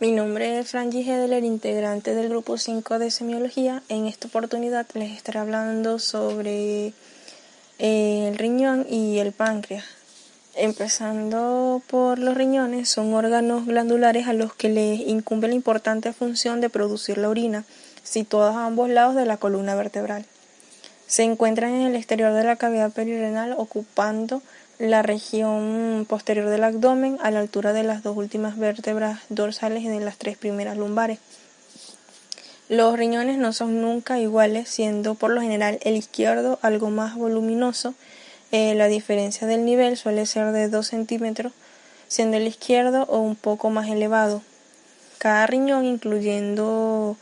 Mi nombre es Franji Hedler, integrante del grupo 5 de semiología. En esta oportunidad les estaré hablando sobre el riñón y el páncreas. Empezando por los riñones, son órganos glandulares a los que les incumbe la importante función de producir la orina, situados a ambos lados de la columna vertebral. Se encuentran en el exterior de la cavidad perirenal, ocupando la región posterior del abdomen a la altura de las dos últimas vértebras dorsales y de las tres primeras lumbares. Los riñones no son nunca iguales, siendo por lo general el izquierdo algo más voluminoso. La diferencia del nivel suele ser de 2 centímetros, siendo el izquierdo un poco más elevado. Cada riñón, incluyendo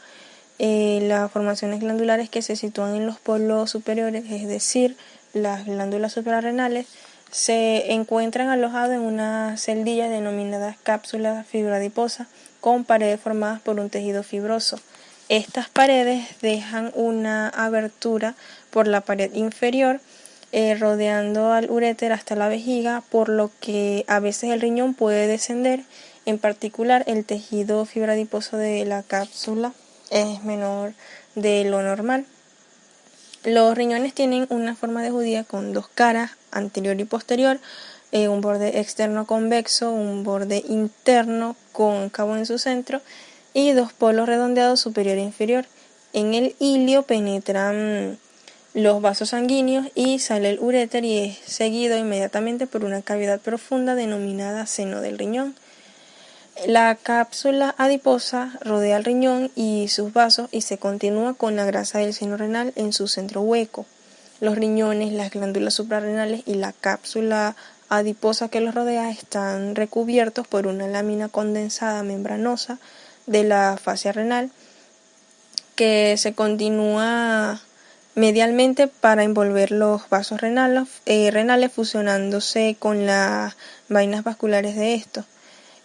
las formaciones glandulares que se sitúan en los polos superiores, es decir, las glándulas suprarrenales, se encuentran alojados en una celdilla denominada cápsula fibradiposa con paredes formadas por un tejido fibroso. Estas paredes dejan una abertura por la pared inferior rodeando al uréter hasta la vejiga, por lo que a veces el riñón puede descender. En particular, el tejido fibradiposo de la cápsula es menor de lo normal. Los riñones tienen una forma de judía con dos caras, anterior y posterior, un borde externo convexo, un borde interno cóncavo en su centro y dos polos redondeados superior e inferior. En el ilio penetran los vasos sanguíneos y sale el uréter y es seguido inmediatamente por una cavidad profunda denominada seno del riñón. La cápsula adiposa rodea el riñón y sus vasos y se continúa con la grasa del seno renal en su centro hueco. Los riñones, las glándulas suprarrenales y la cápsula adiposa que los rodea están recubiertos por una lámina condensada membranosa de la fascia renal que se continúa medialmente para envolver los vasos renales fusionándose con las vainas vasculares de estos.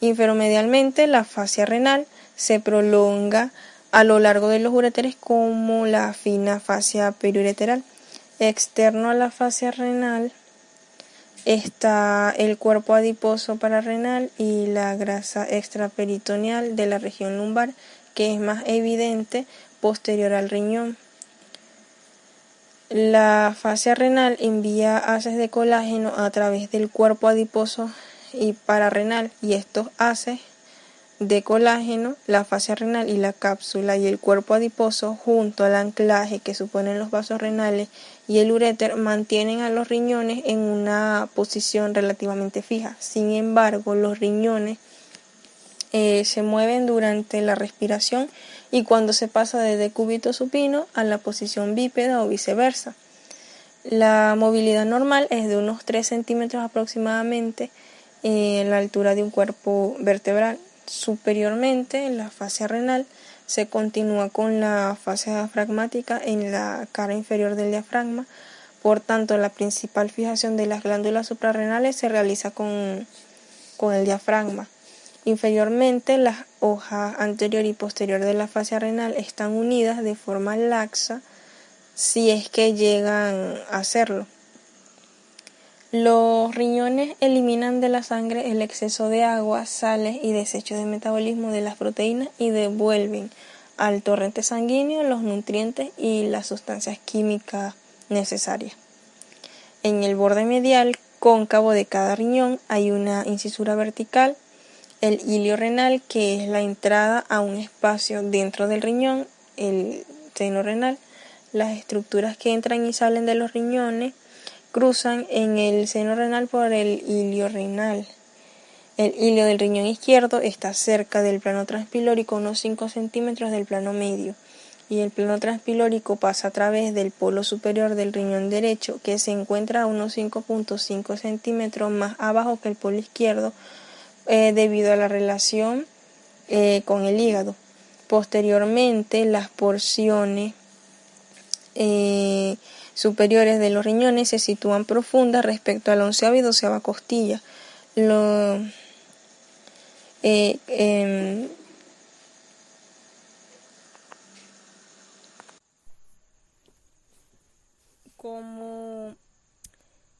Inferomedialmente, la fascia renal se prolonga a lo largo de los uréteres como la fina fascia periureteral. Externo a la fascia renal está el cuerpo adiposo pararrenal y la grasa extraperitoneal de la región lumbar, que es más evidente posterior al riñón. La fascia renal envía haces de colágeno a través del cuerpo adiposo y pararrenal, y estos haces de colágeno, la fascia renal y la cápsula y el cuerpo adiposo, junto al anclaje que suponen los vasos renales y el uréter, mantienen a los riñones en una posición relativamente fija. Sin embargo, los riñones se mueven durante la respiración y cuando se pasa de decúbito supino a la posición bípeda o viceversa. La movilidad normal es de unos 3 centímetros aproximadamente en la altura de un cuerpo vertebral. Superiormente, en la fascia renal se continúa con la fascia diafragmática en la cara inferior del diafragma. Por tanto, la principal fijación de las glándulas suprarrenales se realiza con el diafragma. Inferiormente, las hojas anterior y posterior de la fascia renal están unidas de forma laxa, si es que llegan a hacerlo. Los riñones eliminan de la sangre el exceso de agua, sales y desechos de metabolismo de las proteínas y devuelven al torrente sanguíneo los nutrientes y las sustancias químicas necesarias. En el borde medial cóncavo de cada riñón hay una incisura vertical, el ilio renal, que es la entrada a un espacio dentro del riñón, el seno renal. Las estructuras que entran y salen de los riñones cruzan en el seno renal por el ilio renal. El ilio del riñón izquierdo está cerca del plano transpilórico, unos 5 centímetros del plano medio, y el plano transpilórico pasa a través del polo superior del riñón derecho, que se encuentra a unos 5.5 centímetros más abajo que el polo izquierdo, debido a la relación con el hígado. Posteriormente, las porciones superiores de los riñones se sitúan profundas respecto a la 11ª y 12ª costilla. Como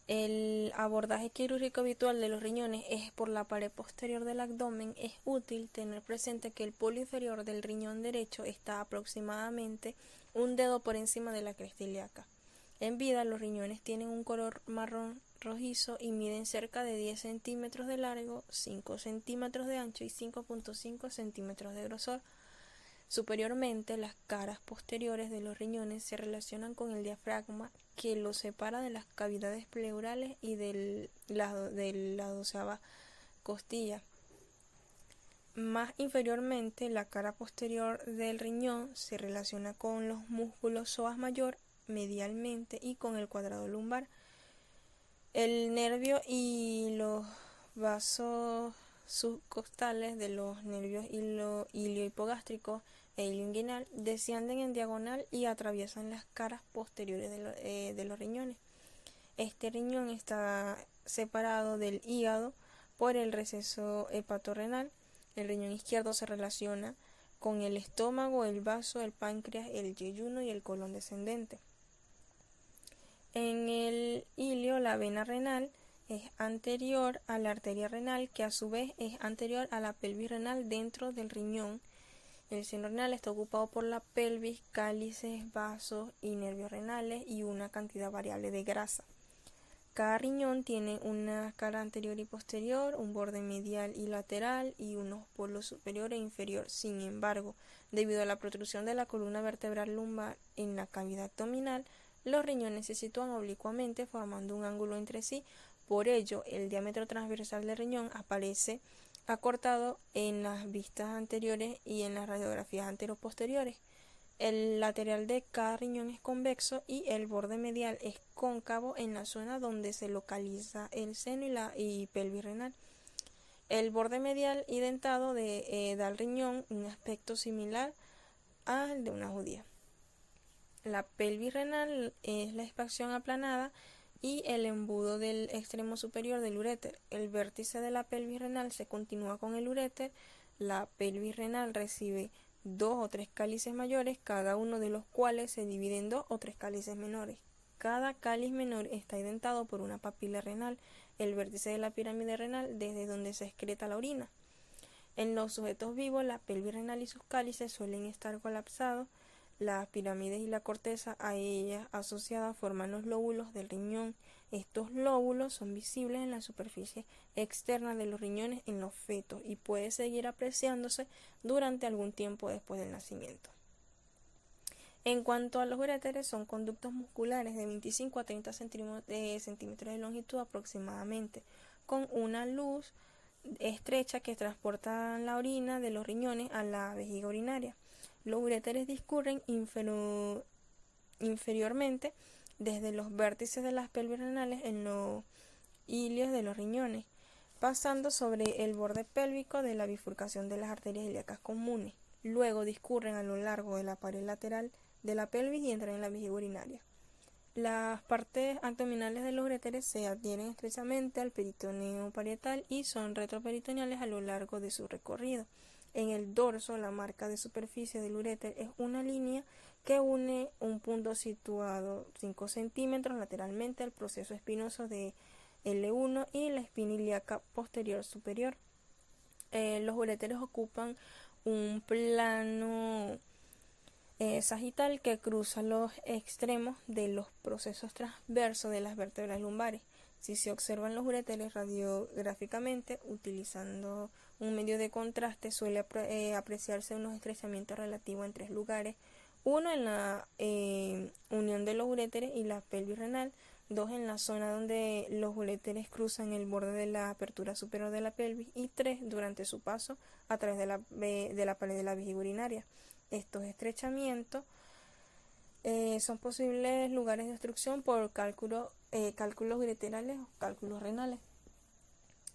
el abordaje quirúrgico habitual de los riñones es por la pared posterior del abdomen, es útil tener presente que el polo inferior del riñón derecho está aproximadamente un dedo por encima de la cresta ilíaca. En vida, los riñones tienen un color marrón rojizo y miden cerca de 10 centímetros de largo, 5 centímetros de ancho y 5.5 centímetros de grosor. Superiormente, las caras posteriores de los riñones se relacionan con el diafragma que los separa de las cavidades pleurales y de la 12ª costilla. Más inferiormente, la cara posterior del riñón se relaciona con los músculos psoas mayor medialmente y con el cuadrado lumbar. El nervio y los vasos subcostales de los nervios iliohipogástricos e ilioinguinal descienden en diagonal y atraviesan las caras posteriores de los riñones. Este riñón está separado del hígado por el receso hepatorrenal. El riñón izquierdo se relaciona con el estómago, el vaso, el páncreas, el yeyuno y el colon descendente. En el ilio, la vena renal es anterior a la arteria renal, que a su vez es anterior a la pelvis renal dentro del riñón. El seno renal está ocupado por la pelvis, cálices, vasos y nervios renales y una cantidad variable de grasa. Cada riñón tiene una cara anterior y posterior, un borde medial y lateral y unos polos superior e inferior. Sin embargo, debido a la protrusión de la columna vertebral lumbar en la cavidad abdominal, los riñones se sitúan oblicuamente formando un ángulo entre sí. Por ello, el diámetro transversal del riñón aparece acortado en las vistas anteriores y en las radiografías anteroposteriores. El lateral de cada riñón es convexo y el borde medial es cóncavo en la zona donde se localiza el seno y pelvis renal. El borde medial y dentado da al riñón un aspecto similar al de una judía. La pelvis renal es la expansión aplanada y el embudo del extremo superior del uréter. El vértice de la pelvis renal se continúa con el uréter. La pelvis renal recibe 2 o 3 cálices mayores, cada uno de los cuales se divide en 2 o 3 cálices menores. Cada cáliz menor está indentado por una papila renal, el vértice de la pirámide renal desde donde se excreta la orina. En los sujetos vivos, la pelvis renal y sus cálices suelen estar colapsados. Las pirámides y la corteza a ellas asociadas forman los lóbulos del riñón. Estos lóbulos son visibles en la superficie externa de los riñones en los fetos y puede seguir apreciándose durante algún tiempo después del nacimiento. En cuanto a los uréteres, son conductos musculares de 25 a 30 centímetros de longitud aproximadamente, con una luz estrecha que transporta la orina de los riñones a la vejiga urinaria. Los uréteres discurren inferiormente desde los vértices de las pelvis renales en los ilios de los riñones, pasando sobre el borde pélvico de la bifurcación de las arterias ilíacas comunes. Luego discurren a lo largo de la pared lateral de la pelvis y entran en la vejiga urinaria. Las partes abdominales de los uréteres se adhieren estrechamente al peritoneo parietal y son retroperitoneales a lo largo de su recorrido. En el dorso, la marca de superficie del uréter es una línea que une un punto situado 5 centímetros lateralmente al proceso espinoso de L1 y la espina ilíaca posterior superior. Los uréteres ocupan un plano sagital que cruza los extremos de los procesos transversos de las vértebras lumbares. Si se observan los uréteres radiográficamente, utilizando un medio de contraste, suele apreciarse unos estrechamientos relativos en 3 lugares. Uno en la unión de los uréteres y la pelvis renal, 2 en la zona donde los uréteres cruzan el borde de la apertura superior de la pelvis y 3 durante su paso a través de la pared de la vejiga urinaria. Estos estrechamientos son posibles lugares de obstrucción por cálculos ureterales o cálculos renales.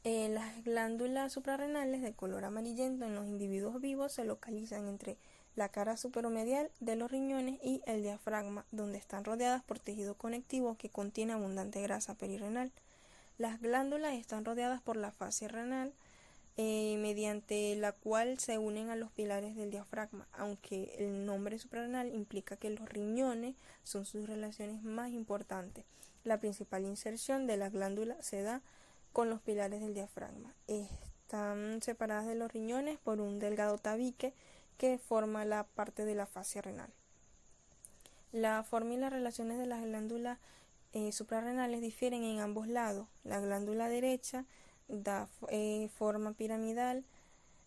Las glándulas suprarrenales de color amarillento en los individuos vivos se localizan entre la cara superomedial de los riñones y el diafragma, donde están rodeadas por tejido conectivo que contiene abundante grasa perirrenal. Las glándulas están rodeadas por la fascia renal, mediante la cual se unen a los pilares del diafragma, aunque el nombre suprarrenal implica que los riñones son sus relaciones más importantes. La principal inserción de la glándula se da con los pilares del diafragma. Están separadas de los riñones por un delgado tabique que forma la parte de la fascia renal. La forma y las relaciones de las glándulas suprarrenales difieren en ambos lados. La glándula derecha da forma piramidal,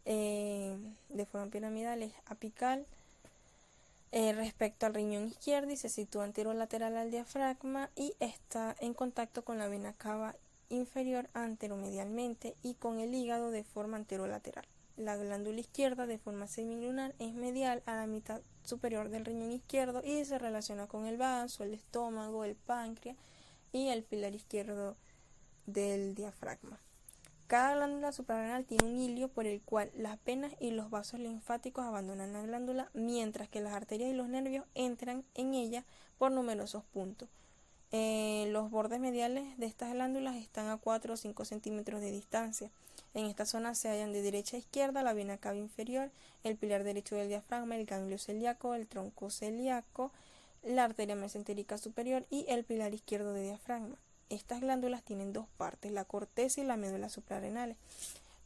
de forma piramidal es apical respecto al riñón izquierdo y se sitúa anterolateral al diafragma y está en contacto con la vena cava inferior anteromedialmente y con el hígado de forma anterolateral. La glándula izquierda de forma semilunar es medial a la mitad superior del riñón izquierdo y se relaciona con el vaso, el estómago, el páncreas y el pilar izquierdo del diafragma. Cada glándula suprarrenal tiene un hilio por el cual las venas y los vasos linfáticos abandonan la glándula, mientras que las arterias y los nervios entran en ella por numerosos puntos. Los bordes mediales de estas glándulas están a 4 o 5 centímetros de distancia. En esta zona se hallan de derecha a izquierda la vena cava inferior, el pilar derecho del diafragma, el ganglio celíaco, el tronco celíaco, la arteria mesentérica superior y el pilar izquierdo del diafragma. Estas glándulas tienen dos partes, la corteza y la médula suprarrenales,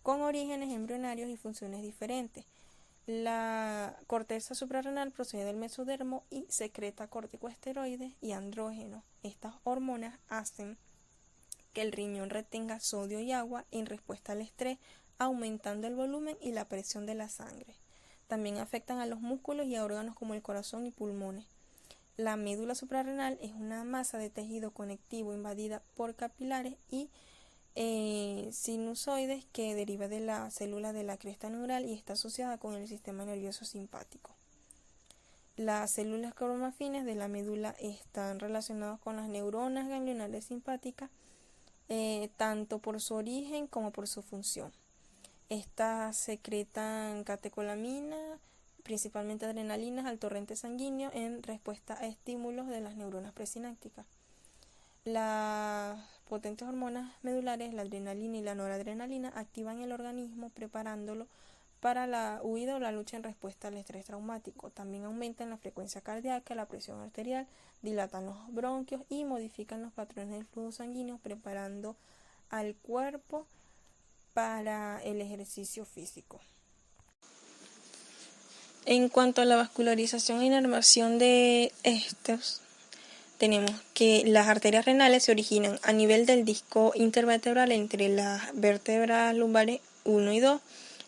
con orígenes embrionarios y funciones diferentes. La corteza suprarrenal procede del mesodermo y secreta corticosteroides y andrógenos. Estas hormonas hacen que el riñón retenga sodio y agua en respuesta al estrés, aumentando el volumen y la presión de la sangre. También afectan a los músculos y a órganos como el corazón y pulmones. La médula suprarrenal es una masa de tejido conectivo invadida por capilares y sinusoides que deriva de la célula de la cresta neural y está asociada con el sistema nervioso simpático. Las células cromafines de la médula están relacionadas con las neuronas ganglionales simpáticas, tanto por su origen como por su función. Estas secretan catecolaminas, principalmente adrenalinas, al torrente sanguíneo en respuesta a estímulos de las neuronas presinápticas. Las potentes hormonas medulares, la adrenalina y la noradrenalina, activan el organismo preparándolo para la huida o la lucha en respuesta al estrés traumático. También aumentan la frecuencia cardíaca, la presión arterial, dilatan los bronquios y modifican los patrones del flujo sanguíneo, preparando al cuerpo para el ejercicio físico. En cuanto a la vascularización e inervación de estos, tenemos que las arterias renales se originan a nivel del disco intervertebral entre las vértebras lumbares 1 y 2.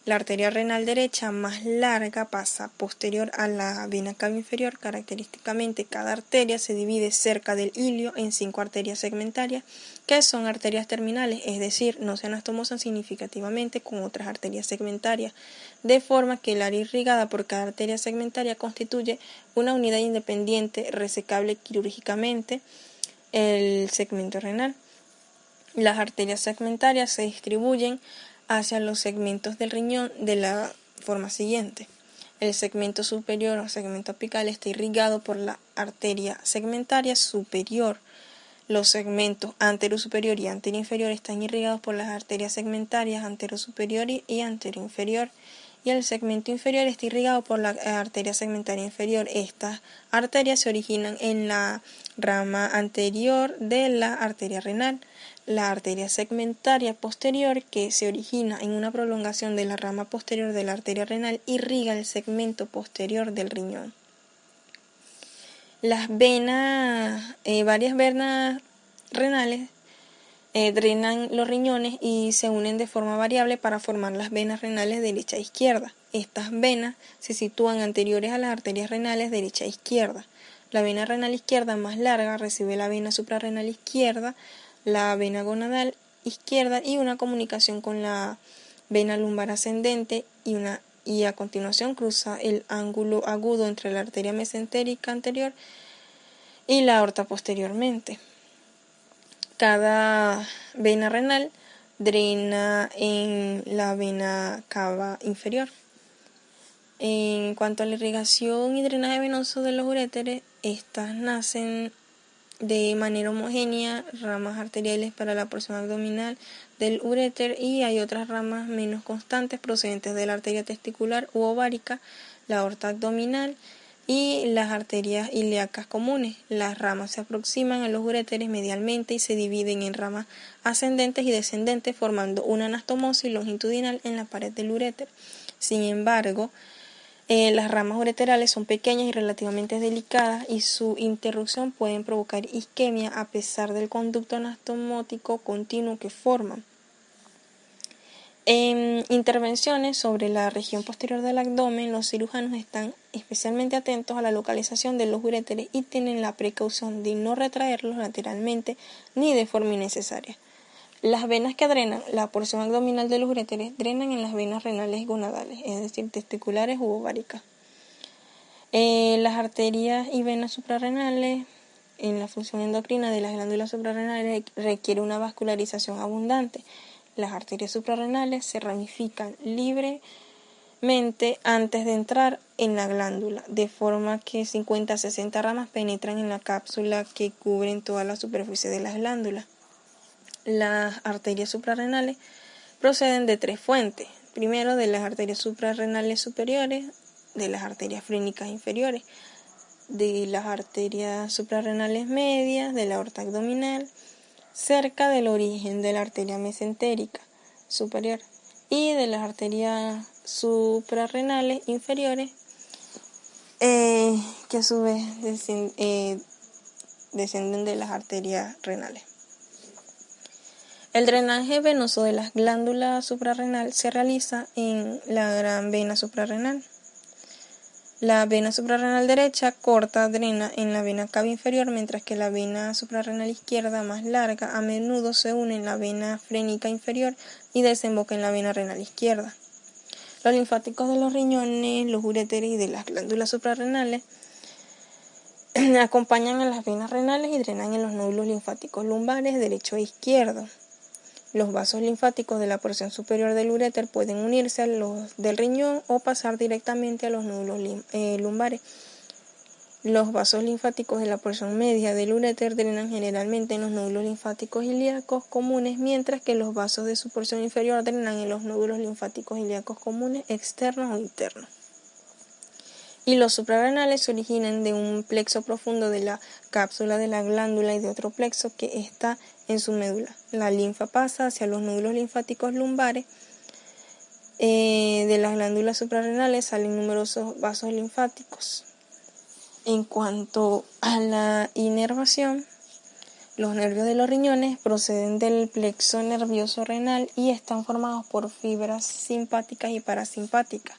La arteria renal derecha más larga pasa posterior a la vena cava inferior. Característicamente, cada arteria se divide cerca del hilio en 5 arterias segmentarias, que son arterias terminales, es decir, no se anastomosan significativamente con otras arterias segmentarias, de forma que el área irrigada por cada arteria segmentaria constituye una unidad independiente resecable quirúrgicamente, el segmento renal. Las arterias segmentarias se distribuyen hacia los segmentos del riñón de la forma siguiente. El segmento superior o segmento apical está irrigado por la arteria segmentaria superior. Los segmentos anterosuperior y anteroinferior están irrigados por las arterias segmentarias anterosuperior y anteroinferior. Y el segmento inferior está irrigado por la arteria segmentaria inferior. Estas arterias se originan en la rama anterior de la arteria renal. La arteria segmentaria posterior, que se origina en una prolongación de la rama posterior de la arteria renal, irriga el segmento posterior del riñón. Las venas, varias venas renales drenan los riñones y se unen de forma variable para formar las venas renales derecha e izquierda. Estas venas se sitúan anteriores a las arterias renales derecha e izquierda. La vena renal izquierda más larga recibe la vena suprarrenal izquierda, la vena gonadal izquierda y una comunicación con la vena lumbar ascendente y a continuación cruza el ángulo agudo entre la arteria mesentérica anterior y la aorta posteriormente. Cada vena renal drena en la vena cava inferior. En cuanto a la irrigación y drenaje venoso de los uréteres, estas nacen de manera homogénea, ramas arteriales para la porción abdominal del uréter y hay otras ramas menos constantes procedentes de la arteria testicular u ovárica, la aorta abdominal, y las arterias ilíacas comunes. Las ramas se aproximan a los uréteres medialmente y se dividen en ramas ascendentes y descendentes, formando una anastomosis longitudinal en la pared del uréter. Sin embargo, las ramas ureterales son pequeñas y relativamente delicadas y su interrupción puede provocar isquemia a pesar del conducto anastomótico continuo que forman. En intervenciones sobre la región posterior del abdomen, los cirujanos están especialmente atentos a la localización de los uréteres y tienen la precaución de no retraerlos lateralmente ni de forma innecesaria. Las venas que drenan la porción abdominal de los uréteres drenan en las venas renales gonadales, es decir, testiculares u ováricas. Las arterias y venas suprarrenales en la función endocrina de las glándulas suprarrenales requiere una vascularización abundante. Las arterias suprarrenales se ramifican libremente antes de entrar en la glándula, de forma que 50 a 60 ramas penetran en la cápsula que cubren toda la superficie de las glándulas. Las arterias suprarrenales proceden de 3 fuentes. Primero, de las arterias suprarrenales superiores, de las arterias frénicas inferiores, de las arterias suprarrenales medias, de la aorta abdominal, cerca del origen de la arteria mesentérica superior, y de las arterias suprarrenales inferiores, que a su vez descienden de las arterias renales. El drenaje venoso de las glándulas suprarrenal se realiza en la gran vena suprarrenal. La vena suprarrenal derecha corta drena en la vena cava inferior, mientras que la vena suprarrenal izquierda, más larga, a menudo se une en la vena frénica inferior y desemboca en la vena renal izquierda. Los linfáticos de los riñones, los uréteres y de las glándulas suprarrenales acompañan a las venas renales y drenan en los nódulos linfáticos lumbares derecho e izquierdo. Los vasos linfáticos de la porción superior del uréter pueden unirse a los del riñón o pasar directamente a los nódulos lumbares. Los vasos linfáticos de la porción media del uréter drenan generalmente en los nódulos linfáticos ilíacos comunes, mientras que los vasos de su porción inferior drenan en los nódulos linfáticos ilíacos comunes externos o internos. Y los suprarrenales se originan de un plexo profundo de la cápsula de la glándula y de otro plexo que está en su médula. La linfa pasa hacia los nódulos linfáticos lumbares. De las glándulas suprarrenales salen numerosos vasos linfáticos. En cuanto a la inervación, los nervios de los riñones proceden del plexo nervioso renal y están formados por fibras simpáticas y parasimpáticas.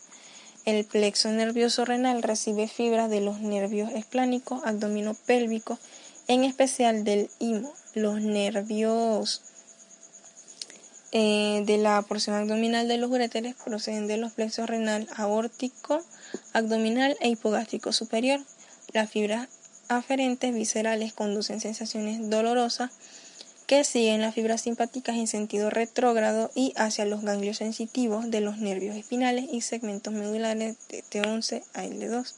El plexo nervioso renal recibe fibras de los nervios esplánicos, abdominopélvicos, en especial del himo. Los nervios de la porción abdominal de los uréteres proceden de los plexos renal aórtico, abdominal e hipogástrico superior. Las fibras aferentes viscerales conducen sensaciones dolorosas que siguen las fibras simpáticas en sentido retrógrado y hacia los ganglios sensitivos de los nervios espinales y segmentos medulares de T11 a L2.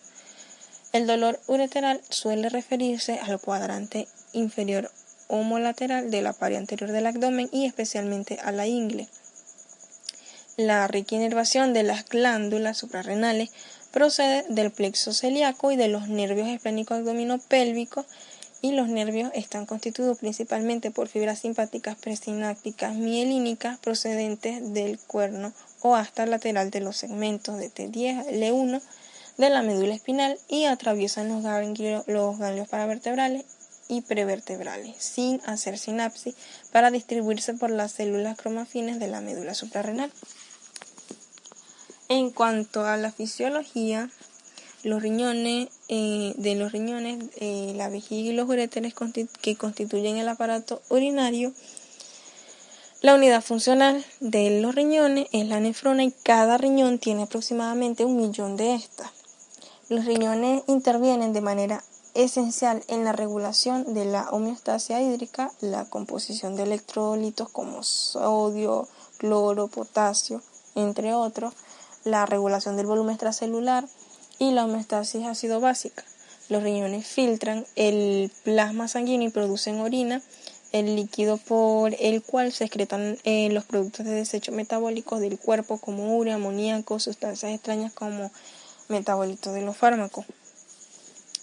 El dolor ureteral suele referirse al cuadrante inferior homolateral de la pared anterior del abdomen y especialmente a la ingle. La rica inervación de las glándulas suprarrenales procede del plexo celíaco y de los nervios esplánicos abdominopélvicos, y los nervios están constituidos principalmente por fibras simpáticas presinápticas mielínicas procedentes del cuerno o asta lateral de los segmentos de T10 a L1 de la médula espinal y atraviesan los ganglios paravertebrales y prevertebrales sin hacer sinapsis para distribuirse por las células cromafines de la médula suprarrenal. En cuanto a la fisiología, los riñones, la vejiga y los uréteres que constituyen el aparato urinario. La unidad funcional de los riñones es la nefrona y cada riñón tiene aproximadamente 1 millón de estas. Los riñones intervienen de manera esencial en la regulación de la homeostasia hídrica, la composición de electrolitos como sodio, cloro, potasio, entre otros, la regulación del volumen extracelular y la homeostasis ácido-básica. Los riñones filtran el plasma sanguíneo y producen orina, el líquido por el cual se excretan los productos de desecho metabólicos del cuerpo como urea, amoníaco, sustancias extrañas como metabolitos de los fármacos.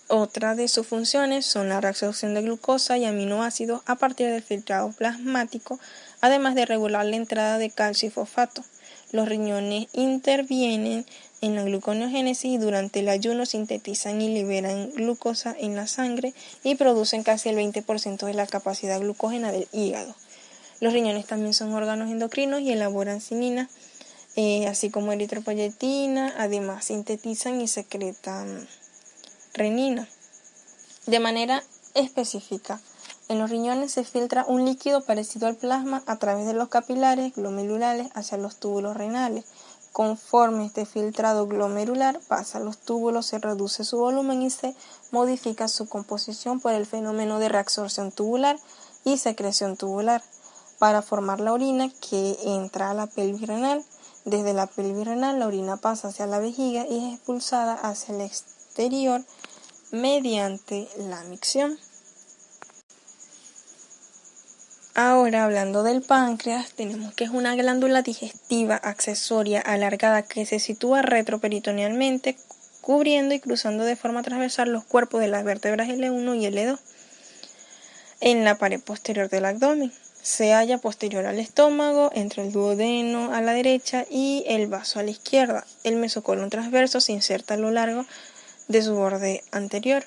Otra de sus funciones son la reabsorción de glucosa y aminoácidos a partir del filtrado plasmático, además de regular la entrada de calcio y fosfato. Los riñones intervienen en la gluconeogénesis y durante el ayuno sintetizan y liberan glucosa en la sangre y producen casi el 20% de la capacidad glucógena del hígado. Los riñones también son órganos endocrinos y elaboran cinina, así como eritropoyetina. Además sintetizan y secretan renina. De manera específica, en los riñones se filtra un líquido parecido al plasma a través de los capilares glomerulares hacia los túbulos renales. Conforme este filtrado glomerular pasa a los túbulos, se reduce su volumen y se modifica su composición por el fenómeno de reabsorción tubular y secreción tubular para formar la orina que entra a la pelvis renal. Desde la pelvis renal la orina pasa hacia la vejiga y es expulsada hacia el exterior mediante la micción. Ahora, hablando del páncreas, tenemos que es una glándula digestiva accesoria alargada que se sitúa retroperitonealmente, cubriendo y cruzando de forma transversal los cuerpos de las vértebras L1 y L2 en la pared posterior del abdomen. Se halla posterior al estómago, entre el duodeno a la derecha y el vaso a la izquierda. El mesocolon transverso se inserta a lo largo de su borde anterior.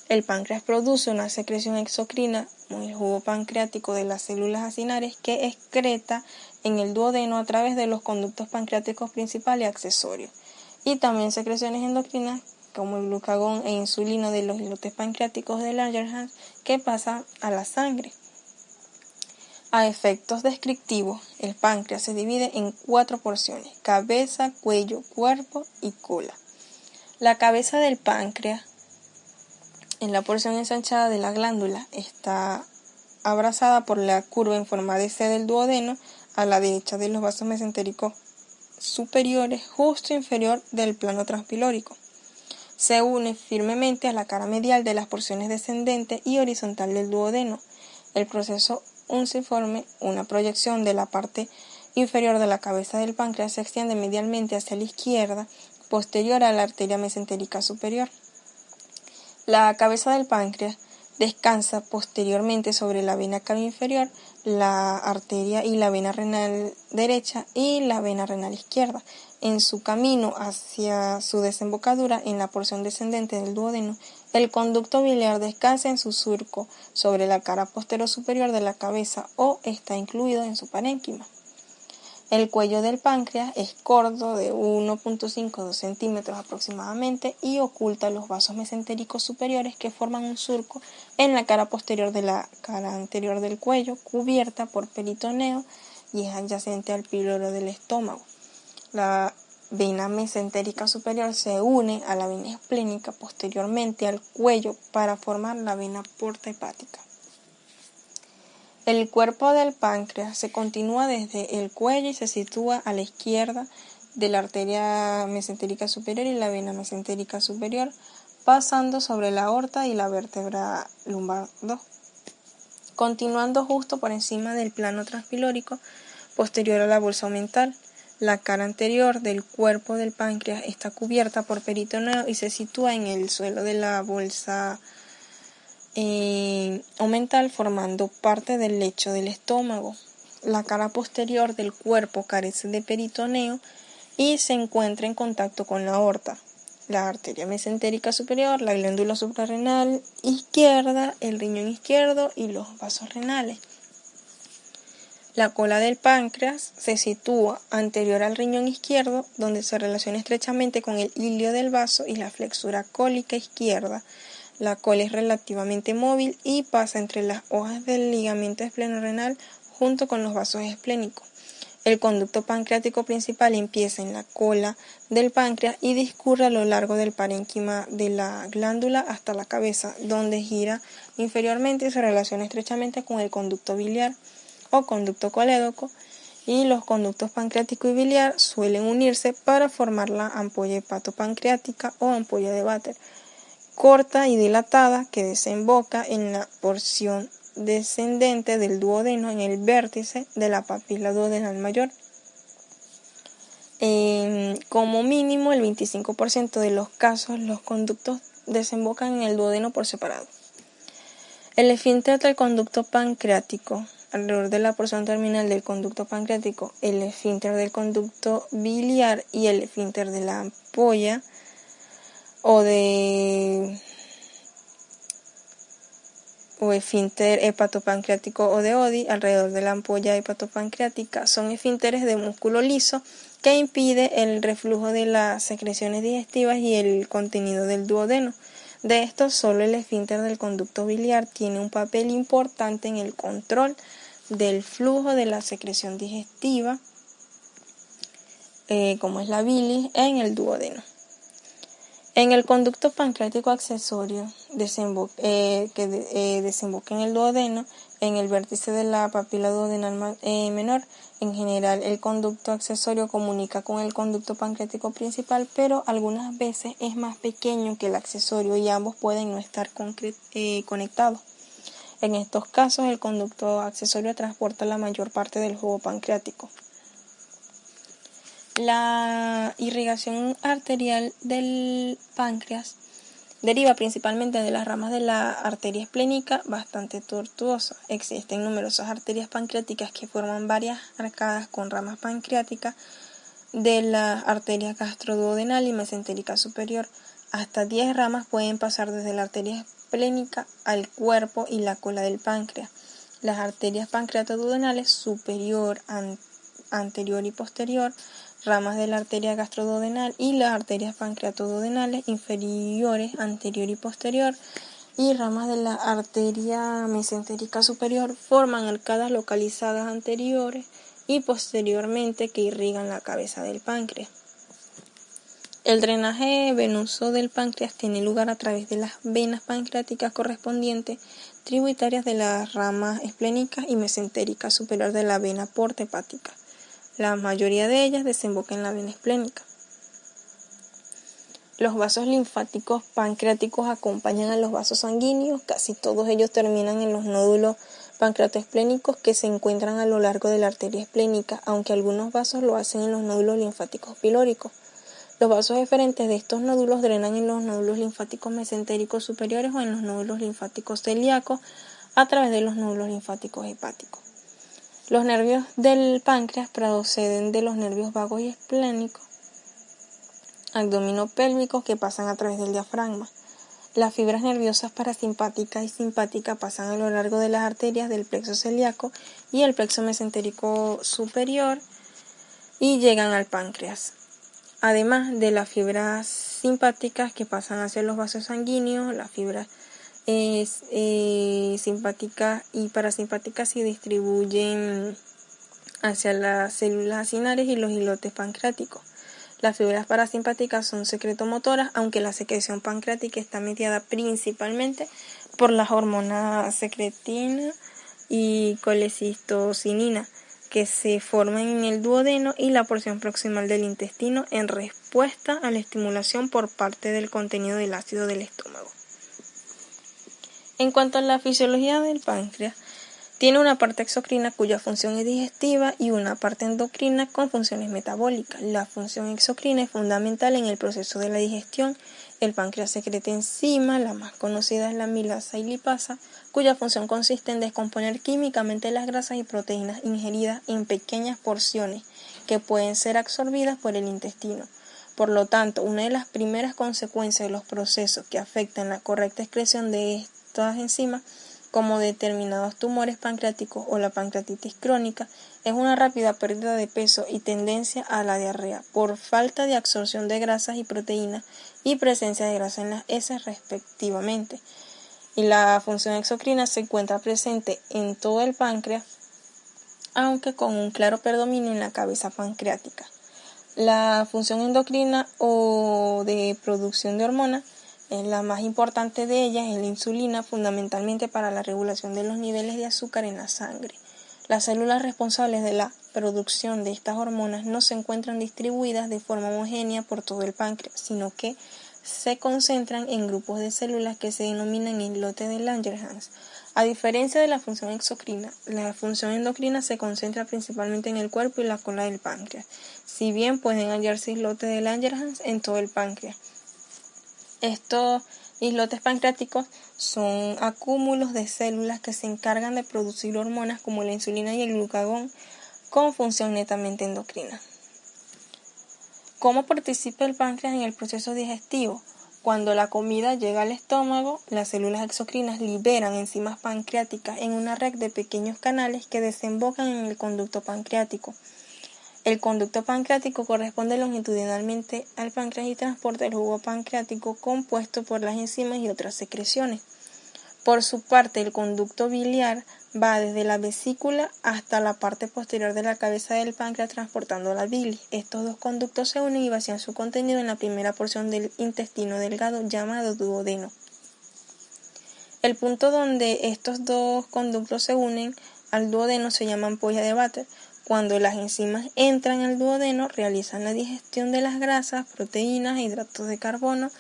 El páncreas produce una secreción exocrina, el jugo pancreático de las células acinares, que excreta en el duodeno a través de los conductos pancreáticos principales y accesorios, y también secreciones endocrinas como el glucagón e insulina de los islotes pancreáticos de Langerhans que pasa a la sangre. A efectos descriptivos, el páncreas se divide en 4 porciones: cabeza, cuello, cuerpo y cola. La cabeza del páncreas, en la porción ensanchada de la glándula, está abrazada por la curva en forma de C del duodeno a la derecha de los vasos mesentéricos superiores, justo inferior del plano transpilórico. Se une firmemente a la cara medial de las porciones descendente y horizontal del duodeno. El proceso unciforme, una proyección de la parte inferior de la cabeza del páncreas, se extiende medialmente hacia la izquierda, posterior a la arteria mesentérica superior. La cabeza del páncreas descansa posteriormente sobre la vena cava inferior, la arteria y la vena renal derecha y la vena renal izquierda. En su camino hacia su desembocadura en la porción descendente del duodeno, el conducto biliar descansa en su surco sobre la cara posterior superior de la cabeza o está incluido en su parénquima. El cuello del páncreas es corto, de 1.5 a 2 centímetros aproximadamente, y oculta los vasos mesentéricos superiores que forman un surco en la cara posterior de la cara anterior del cuello, cubierta por peritoneo y es adyacente al píloro del estómago. La vena mesentérica superior se une a la vena esplénica posteriormente al cuello para formar la vena porta hepática. El cuerpo del páncreas se continúa desde el cuello y se sitúa a la izquierda de la arteria mesentérica superior y la vena mesentérica superior, pasando sobre la aorta y la vértebra lumbar 2, continuando justo por encima del plano transpilórico, posterior a la bolsa omental. La cara anterior del cuerpo del páncreas está cubierta por peritoneo y se sitúa en el suelo de la bolsa omental, formando parte del lecho del estómago. La cara posterior del cuerpo carece de peritoneo y se encuentra en contacto con la aorta, la arteria mesentérica superior, la glándula suprarrenal izquierda, el riñón izquierdo y los vasos renales. La cola del páncreas se sitúa anterior al riñón izquierdo, donde se relaciona estrechamente con el ilio del vaso y la flexura cólica izquierda. La cola es relativamente móvil y pasa entre las hojas del ligamento esplenorenal junto con los vasos esplénicos. El conducto pancreático principal empieza en la cola del páncreas y discurre a lo largo del parénquima de la glándula hasta la cabeza, donde gira inferiormente y se relaciona estrechamente con el conducto biliar o conducto colédoco, y los conductos pancreático y biliar suelen unirse para formar la ampolla hepatopancreática o ampolla de Vater, corta y dilatada, que desemboca en la porción descendente del duodeno en el vértice de la papila duodenal mayor. Como mínimo el 25% de los casos, los conductos desembocan en el duodeno por separado. El esfínter del conducto pancreático, alrededor de la porción terminal del conducto pancreático, el esfínter del conducto biliar y el esfínter de la ampolla o esfínter hepatopancreático o de Oddi, alrededor de la ampolla hepatopancreática, son esfínteres de músculo liso que impide el reflujo de las secreciones digestivas y el contenido del duodeno. De estos, solo el esfínter del conducto biliar tiene un papel importante en el control del flujo de la secreción digestiva, como es la bilis, en el duodeno. En el conducto pancreático accesorio que desemboca en el duodeno, en el vértice de la papila duodenal menor, en general el conducto accesorio comunica con el conducto pancreático principal, pero algunas veces es más pequeño que el accesorio y ambos pueden no estar conectados. En estos casos, el conducto accesorio transporta la mayor parte del jugo pancreático. La irrigación arterial del páncreas deriva principalmente de las ramas de la arteria esplénica, bastante tortuosa. Existen numerosas arterias pancreáticas que forman varias arcadas con ramas pancreáticas de la arteria gastroduodenal y mesentérica superior. Hasta 10 ramas pueden pasar desde la arteria esplénica al cuerpo y la cola del páncreas. Las arterias pancreatoduodenales superior, anterior y posterior, ramas de la arteria gastroduodenal, y las arterias pancreatoduodenales inferiores, anterior y posterior, y ramas de la arteria mesentérica superior forman arcadas localizadas anteriores y posteriormente que irrigan la cabeza del páncreas. El drenaje venoso del páncreas tiene lugar a través de las venas pancreáticas correspondientes, tributarias de las ramas esplénicas y mesentérica superior de la vena porta hepática. La mayoría de ellas desemboca en la vena esplénica. Los vasos linfáticos pancreáticos acompañan a los vasos sanguíneos, casi todos ellos terminan en los nódulos pancreatoesplénicos que se encuentran a lo largo de la arteria esplénica, aunque algunos vasos lo hacen en los nódulos linfáticos pilóricos. Los vasos eferentes de estos nódulos drenan en los nódulos linfáticos mesentéricos superiores o en los nódulos linfáticos celíacos a través de los nódulos linfáticos hepáticos. Los nervios del páncreas proceden de los nervios vagos y esplénicos abdominopélvicos que pasan a través del diafragma. Las fibras nerviosas parasimpáticas y simpáticas pasan a lo largo de las arterias del plexo celíaco y el plexo mesentérico superior y llegan al páncreas. Además de las fibras simpáticas que pasan hacia los vasos sanguíneos, las fibras simpáticas y parasimpáticas se distribuyen hacia las células acinares y los islotes pancreáticos. Las fibras parasimpáticas son secretomotoras, aunque la secreción pancreática está mediada principalmente por las hormonas secretina y colecistocinina, que se forman en el duodeno y la porción proximal del intestino en respuesta a la estimulación por parte del contenido del ácido del estómago. En cuanto a la fisiología del páncreas, tiene una parte exocrina cuya función es digestiva y una parte endocrina con funciones metabólicas. La función exocrina es fundamental en el proceso de la digestión. El páncreas secreta enzimas, la más conocida es la amilasa y lipasa, cuya función consiste en descomponer químicamente las grasas y proteínas ingeridas en pequeñas porciones que pueden ser absorbidas por el intestino. Por lo tanto, una de las primeras consecuencias de los procesos que afectan la correcta excreción de estas enzimas, como determinados tumores pancreáticos o la pancreatitis crónica, es una rápida pérdida de peso y tendencia a la diarrea por falta de absorción de grasas y proteínas y presencia de grasa en las heces respectivamente. Y la función exocrina se encuentra presente en todo el páncreas, aunque con un claro predominio en la cabeza pancreática. La función endocrina o de producción de hormonas, la más importante de ellas es la insulina, fundamentalmente para la regulación de los niveles de azúcar en la sangre. Las células responsables de la producción de estas hormonas no se encuentran distribuidas de forma homogénea por todo el páncreas, sino que se concentran en grupos de células que se denominan islotes de Langerhans. A diferencia de la función exocrina, la función endocrina se concentra principalmente en el cuerpo y la cola del páncreas, si bien pueden hallarse islotes de Langerhans en todo el páncreas. Estos Islotes pancreáticos son acúmulos de células que se encargan de producir hormonas como la insulina y el glucagón con función netamente endocrina. ¿Cómo participa el páncreas en el proceso digestivo? Cuando la comida llega al estómago, las células exocrinas liberan enzimas pancreáticas en una red de pequeños canales que desembocan en el conducto pancreático. El conducto pancreático corresponde longitudinalmente al páncreas y transporta el jugo pancreático compuesto por las enzimas y otras secreciones. Por su parte, el conducto biliar va desde la vesícula hasta la parte posterior de la cabeza del páncreas transportando la bilis. Estos dos conductos se unen y vacían su contenido en la primera porción del intestino delgado llamado duodeno. El punto donde estos dos conductos se unen al duodeno se llama ampolla de Vater. Cuando las enzimas entran al duodeno, realizan la digestión de las grasas, proteínas e hidratos de carbono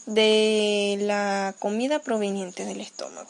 de la comida proveniente del estómago.